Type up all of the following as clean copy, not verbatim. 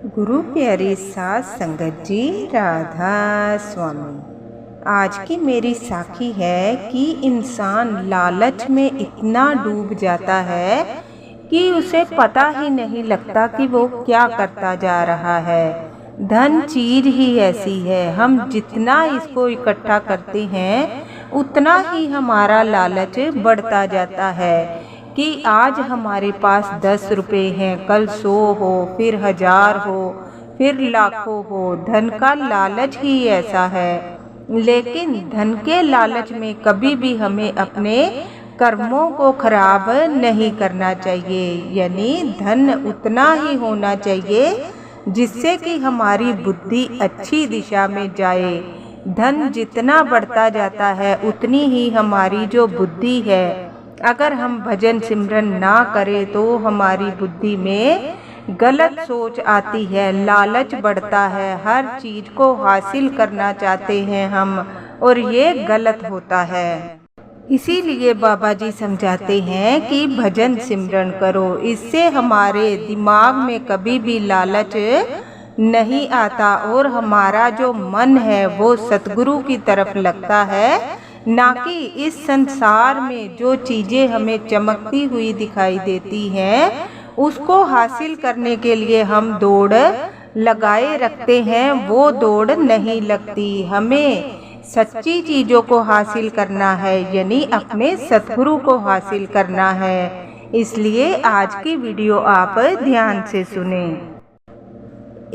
गुरु प्यारी साध संगत जी, राधा स्वामी। आज की मेरी साखी है कि इंसान लालच में इतना डूब जाता है कि उसे पता ही नहीं लगता कि वो क्या करता जा रहा है। धन चीज ही ऐसी है, हम जितना इसको इकट्ठा करते हैं उतना ही हमारा लालच बढ़ता जाता है कि आज हमारे पास 10 रुपये हैं, कल 100 हो, फिर 1000 हो, फिर लाखों हो। धन का लालच ही ऐसा है। लेकिन धन के लालच में कभी भी हमें अपने कर्मों को खराब नहीं करना चाहिए। यानी धन उतना ही होना चाहिए जिससे कि हमारी बुद्धि अच्छी दिशा में जाए। धन जितना बढ़ता जाता है उतनी ही हमारी जो बुद्धि है, अगर हम भजन सिमरन ना करें तो हमारी बुद्धि में गलत सोच आती है, लालच बढ़ता है, हर चीज को हासिल करना चाहते हैं हम, और ये गलत होता है। इसीलिए बाबा जी समझाते हैं कि भजन सिमरन करो, इससे हमारे दिमाग में कभी भी लालच नहीं आता और हमारा जो मन है वो सतगुरु की तरफ लगता है, ना कि इस संसार में जो चीज़ें हमें चमकती हुई दिखाई देती हैं उसको हासिल करने के लिए हम दौड़ लगाए रखते हैं, वो दौड़ नहीं लगती। हमें सच्ची चीज़ों को हासिल करना है, यानी अपने सतगुरु को हासिल करना है। इसलिए आज की वीडियो आप ध्यान से सुने।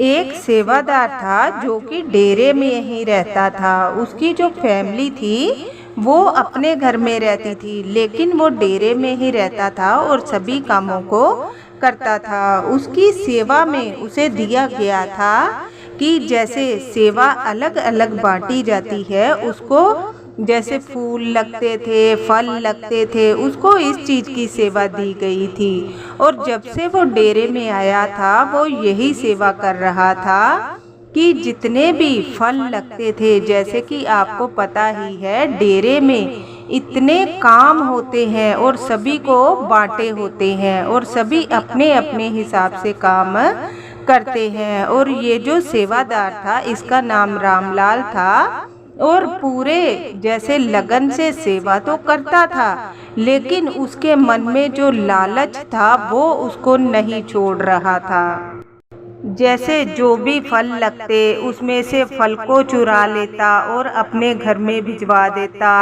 एक सेवादार था जो कि डेरे में ही रहता था। उसकी जो फैमिली थी वो अपने घर में रहती थी, लेकिन वो डेरे में ही रहता था और सभी कामों को करता था। उसकी सेवा में उसे दिया गया था कि जैसे सेवा अलग अलग बांटी जाती है, उसको जैसे फूल लगते थे, फल लगते थे, उसको इस चीज़ की सेवा दी गई थी। और जब से वो डेरे में आया था वो यही सेवा कर रहा था कि जितने भी फल लगते थे, जैसे कि आपको पता ही है डेरे में इतने काम होते हैं और सभी को बांटे होते हैं और सभी अपने अपने हिसाब से काम करते हैं। और ये जो सेवादार था इसका नाम रामलाल था और पूरे जैसे लगन से सेवा तो करता था, लेकिन उसके मन में जो लालच था वो उसको नहीं छोड़ रहा था। जैसे जो भी फल लगते उसमें से फल को चुरा लेता और अपने घर में भिजवा देता,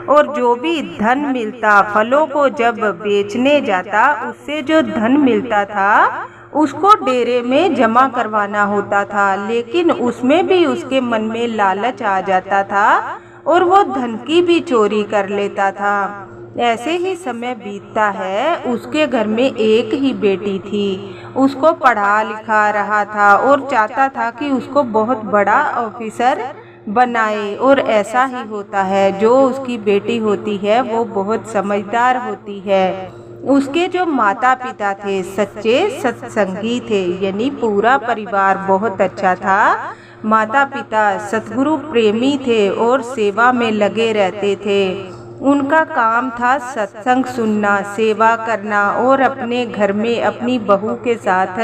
और जो भी धन मिलता फलों को जब बेचने जाता उससे जो धन मिलता था उसको डेरे में जमा करवाना होता था। लेकिन उसमें भी उसके मन में लालच आ जाता था और वो धन की भी चोरी कर लेता था। ऐसे ही समय बीतता है। उसके घर में एक ही बेटी थी, उसको पढ़ा लिखा रहा था और चाहता था कि उसको बहुत बड़ा ऑफिसर बनाए। और ऐसा ही होता है, जो उसकी बेटी होती है वो बहुत समझदार होती है। उसके जो माता पिता थे सच्चे सत्संगी थे, यानी पूरा परिवार बहुत अच्छा था। माता पिता सतगुरु प्रेमी थे और सेवा में लगे रहते थे। उनका काम था सत्संग सुनना, सेवा करना और अपने घर में अपनी बहू के साथ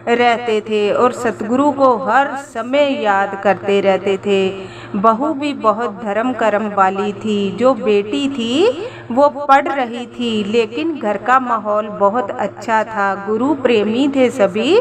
रहते थे और सतगुरु को हर समय याद करते रहते थे। बहू भी बहुत धर्म कर्म वाली थी। जो बेटी थी वो पढ़ रही थी, लेकिन घर का माहौल बहुत अच्छा था। गुरु प्रेमी थे सभी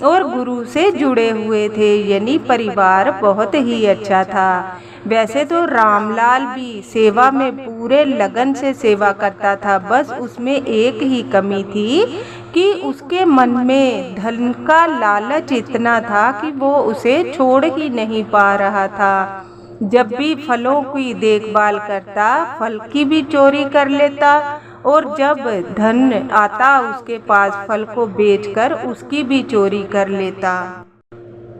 और गुरु से जुड़े हुए थे, यानी परिवार बहुत ही अच्छा था। वैसे तो रामलाल भी सेवा में पूरे लगन से सेवा करता था, बस उसमें एक ही कमी थी कि उसके मन में धन का लालच इतना था कि वो उसे छोड़ ही नहीं पा रहा था। जब भी फलों की देखभाल करता फल की भी चोरी कर लेता, और जब धन आता उसके पास फल को बेचकर उसकी भी चोरी कर लेता।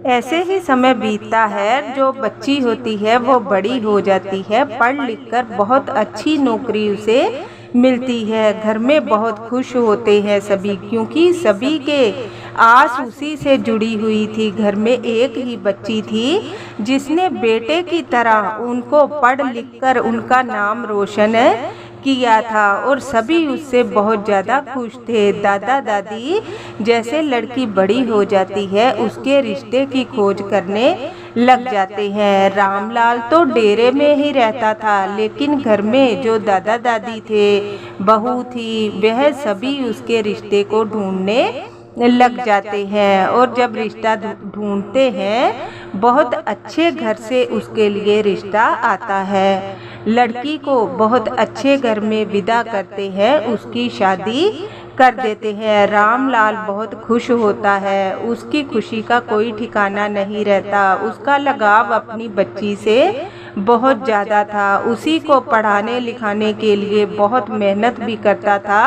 ऐसे ही समय बीतता है। जो बच्ची होती है वो बड़ी हो जाती है, पढ़ लिख कर बहुत अच्छी नौकरी उसे मिलती है। घर में बहुत खुश होते हैं सभी, क्योंकि सभी के आस उसी से जुड़ी हुई थी। घर में एक ही बच्ची थी जिसने बेटे की तरह उनको पढ़ लिख कर उनका नाम रोशन किया था और सभी उससे बहुत ज़्यादा खुश थे। दादा दादी जैसे लड़की बड़ी हो जाती है उसके रिश्ते की खोज करने लग जाते हैं। रामलाल तो डेरे में ही रहता था, लेकिन घर में जो दादा दादी थे, बहू थी, वह सभी उसके रिश्ते को ढूंढने लग जाते हैं। और जब रिश्ता ढूंढते हैं, बहुत अच्छे घर से उसके लिए रिश्ता आता है। लड़की को बहुत अच्छे घर में विदा करते हैं, उसकी शादी कर देते हैं। रामलाल बहुत खुश होता है, उसकी खुशी का कोई ठिकाना नहीं रहता। उसका लगाव अपनी बच्ची से बहुत ज़्यादा था। उसी को पढ़ाने लिखाने के लिए बहुत मेहनत भी करता था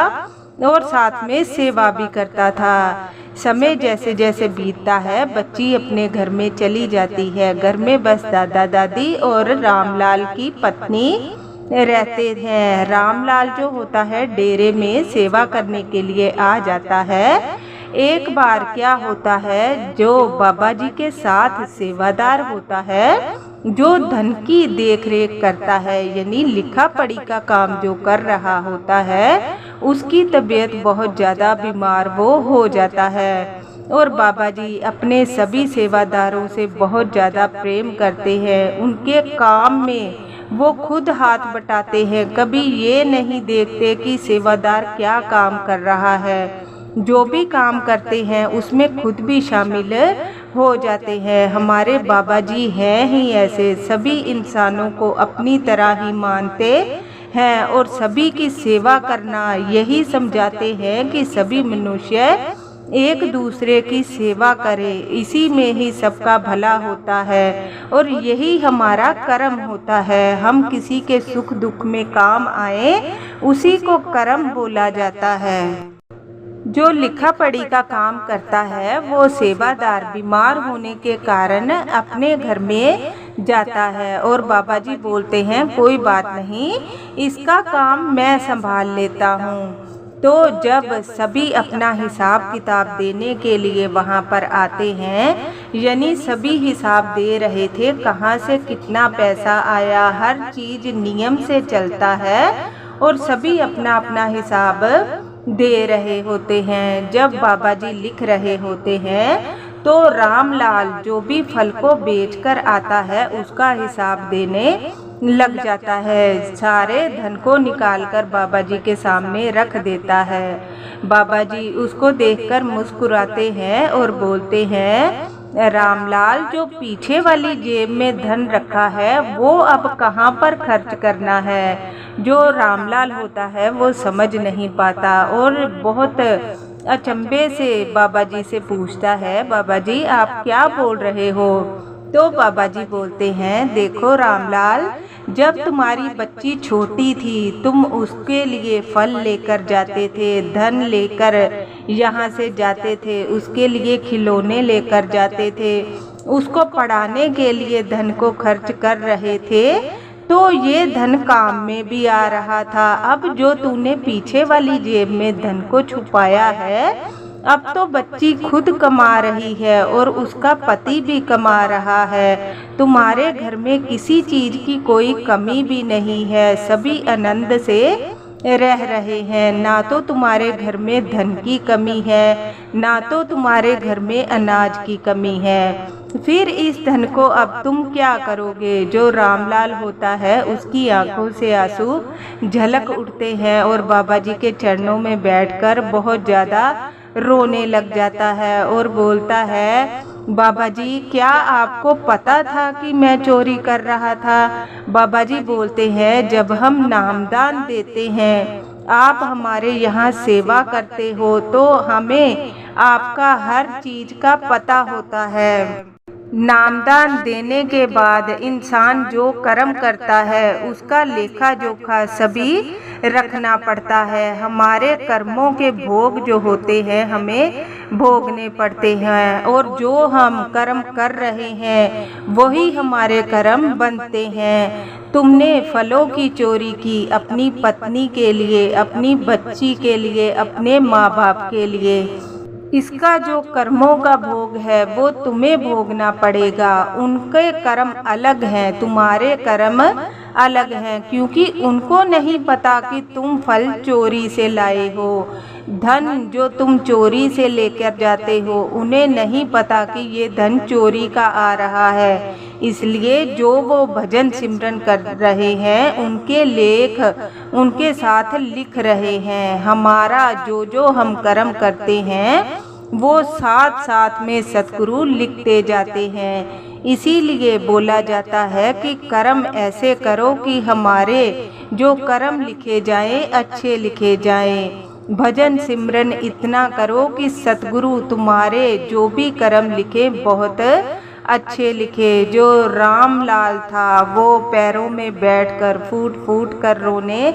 और साथ में सेवा भी करता था। समय जैसे जैसे बीतता है, बच्ची अपने घर में चली जाती है। घर में बस दादा दादी और रामलाल की पत्नी रहते हैं। रामलाल जो होता है डेरे में सेवा करने के लिए आ जाता है। एक बार क्या होता है, जो बाबा जी के साथ सेवादार होता है, जो धन की देखरेख करता है, यानी लिखा पढ़ी का काम जो कर रहा होता है, उसकी तबीयत बहुत ज़्यादा बीमार वो हो जाता है। और बाबा जी अपने सभी सेवादारों से बहुत ज़्यादा प्रेम करते हैं। उनके काम में वो खुद हाथ बटाते हैं, कभी ये नहीं देखते कि सेवादार क्या काम कर रहा है। जो भी काम करते हैं उसमें खुद भी शामिल हो जाते हैं। हमारे बाबा जी हैं ही ऐसे, सभी इंसानों को अपनी तरह ही मानते हैं और सभी की सेवा करना यही समझाते हैं कि सभी मनुष्य एक दूसरे की सेवा करें, इसी में ही सबका भला होता है और यही हमारा कर्म होता है। हम किसी के सुख दुख में काम आए, उसी को कर्म बोला जाता है। जो लिखा पढ़ी का काम करता है वो सेवादार बीमार होने के कारण अपने घर में जाता है और बाबा जी बोलते हैं कोई बात नहीं, इसका काम मैं संभाल लेता हूँ। तो जब सभी अपना हिसाब किताब देने के लिए वहाँ पर आते हैं, यानी सभी हिसाब दे रहे थे कहाँ से कितना पैसा आया, हर चीज़ नियम से चलता है और सभी अपना अपना हिसाब दे रहे होते हैं। जब बाबा जी लिख रहे होते हैं तो रामलाल जो भी फल को बेचकर आता है उसका हिसाब देने लग जाता है। सारे धन को निकालकर बाबा जी के सामने रख देता है। बाबा जी उसको देखकर मुस्कुराते हैं और बोलते हैं, रामलाल जो पीछे वाली जेब में धन रखा है वो अब कहाँ पर खर्च करना है। जो रामलाल होता है वो समझ नहीं पाता और बहुत अचंभे से बाबा जी से पूछता है, बाबा जी आप क्या बोल रहे हो। तो बाबा जी बोलते हैं, देखो रामलाल, जब तुम्हारी बच्ची छोटी थी तुम उसके लिए फल लेकर जाते थे, धन लेकर यहाँ से जाते थे, उसके लिए खिलौने लेकर जाते थे, उसको पढ़ाने के लिए धन को खर्च कर रहे थे, तो ये धन काम में भी आ रहा था। अब जो तूने पीछे वाली जेब में धन को छुपाया है, अब तो बच्ची खुद कमा रही है और उसका पति भी कमा रहा है। तुम्हारे घर में किसी चीज़ की कोई कमी भी नहीं है, सभी आनंद से रह रहे हैं। ना तो तुम्हारे घर में धन की कमी है, ना तो तुम्हारे घर में अनाज की कमी है। फिर इस धन को अब तुम क्या करोगे। जो रामलाल होता है उसकी आंखों से आंसू झलक उठते हैं और बाबा जी के चरणों में बैठकर बहुत ज़्यादा रोने लग जाता है और बोलता है, बाबा जी क्या आपको पता था कि मैं चोरी कर रहा था। बाबा जी बोलते हैं, जब हम नामदान देते हैं, आप हमारे यहाँ सेवा करते हो, तो हमें आपका हर चीज़ का पता होता है। नामदान देने के बाद इंसान जो कर्म करता है उसका लेखा जोखा सभी रखना पड़ता है। हमारे कर्मों के भोग जो होते हैं हमें भोगने पड़ते हैं और जो हम कर्म कर रहे हैं वही हमारे कर्म बनते हैं। तुमने फलों की चोरी की अपनी पत्नी के लिए, अपनी बच्ची के लिए, अपने माँ बाप के लिए, इसका जो कर्मों का भोग है वो तुम्हें भोगना पड़ेगा। उनके कर्म अलग हैं, तुम्हारे कर्म अलग हैं, क्योंकि उनको नहीं पता कि तुम फल चोरी से लाए हो। धन जो तुम चोरी से लेकर जाते हो, उन्हें नहीं पता कि ये धन चोरी का आ रहा है। इसलिए जो वो भजन सिमरन कर रहे हैं, उनके लेख उनके साथ लिख रहे हैं। हमारा जो जो हम कर्म करते हैं, वो साथ साथ में सतगुरु लिखते जाते हैं। इसीलिए बोला जाता है कि कर्म ऐसे करो कि हमारे जो कर्म लिखे जाएं, अच्छे लिखे जाएं। भजन सिमरन इतना करो कि सतगुरु तुम्हारे जो भी कर्म लिखे बहुत अच्छे लिखे। जो रामलाल था, वो पैरों में बैठकर फूट फूट कर रोने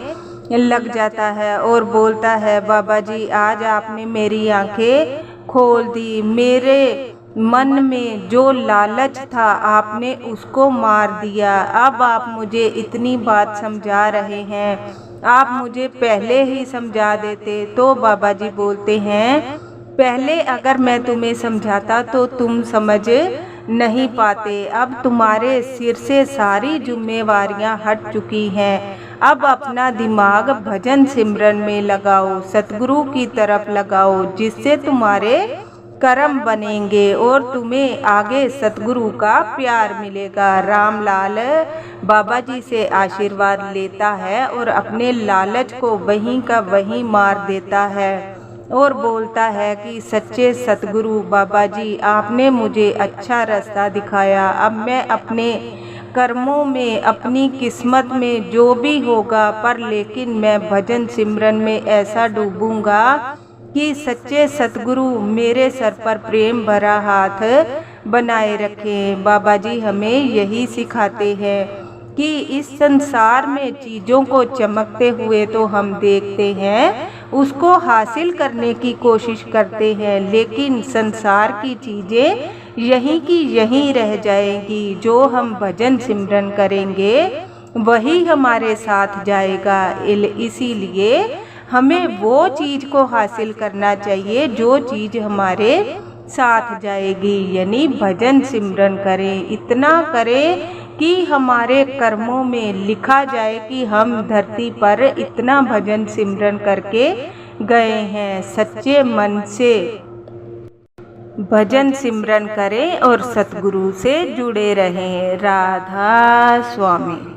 लग जाता है और बोलता है, बाबा जी आज आपने मेरी आंखें खोल दी। मेरे मन में जो लालच था, आपने उसको मार दिया। अब आप मुझे इतनी बात समझा रहे हैं, आप मुझे पहले ही समझा देते। तो बाबा जी बोलते हैं, पहले अगर मैं तुम्हें समझाता तो तुम समझ नहीं पाते। अब तुम्हारे सिर से सारी जिम्मेवारियां हट चुकी हैं। अब अपना दिमाग भजन सिमरन में लगाओ, सतगुरु की तरफ लगाओ, जिससे तुम्हारे कर्म बनेंगे और तुम्हें आगे सतगुरु का प्यार मिलेगा। रामलाल बाबा जी से आशीर्वाद लेता है और अपने लालच को वहीं का वहीं मार देता है और बोलता है कि सच्चे सतगुरु बाबा जी, आपने मुझे अच्छा रास्ता दिखाया। अब मैं अपने कर्मों में, अपनी किस्मत में जो भी होगा, पर लेकिन मैं भजन सिमरन में ऐसा डूबूंगा कि सच्चे सतगुरु मेरे सर पर प्रेम भरा हाथ बनाए रखें। बाबा जी हमें यही सिखाते हैं कि इस संसार में चीज़ों को चमकते हुए तो हम देखते हैं, उसको हासिल करने की कोशिश करते हैं, लेकिन संसार की चीज़ें यहीं की यहीं रह जाएंगी। जो हम भजन सिमरन करेंगे वही हमारे साथ जाएगा। इसीलिए हमें वो चीज़ को हासिल करना चाहिए जो चीज़ हमारे साथ जाएगी, यानी भजन सिमरन करें। इतना करें कि हमारे कर्मों में लिखा जाए कि हम धरती पर इतना भजन सिमरन करके गए हैं। सच्चे मन से भजन सिमरन करें और सतगुरु से जुड़े रहें। राधा स्वामी।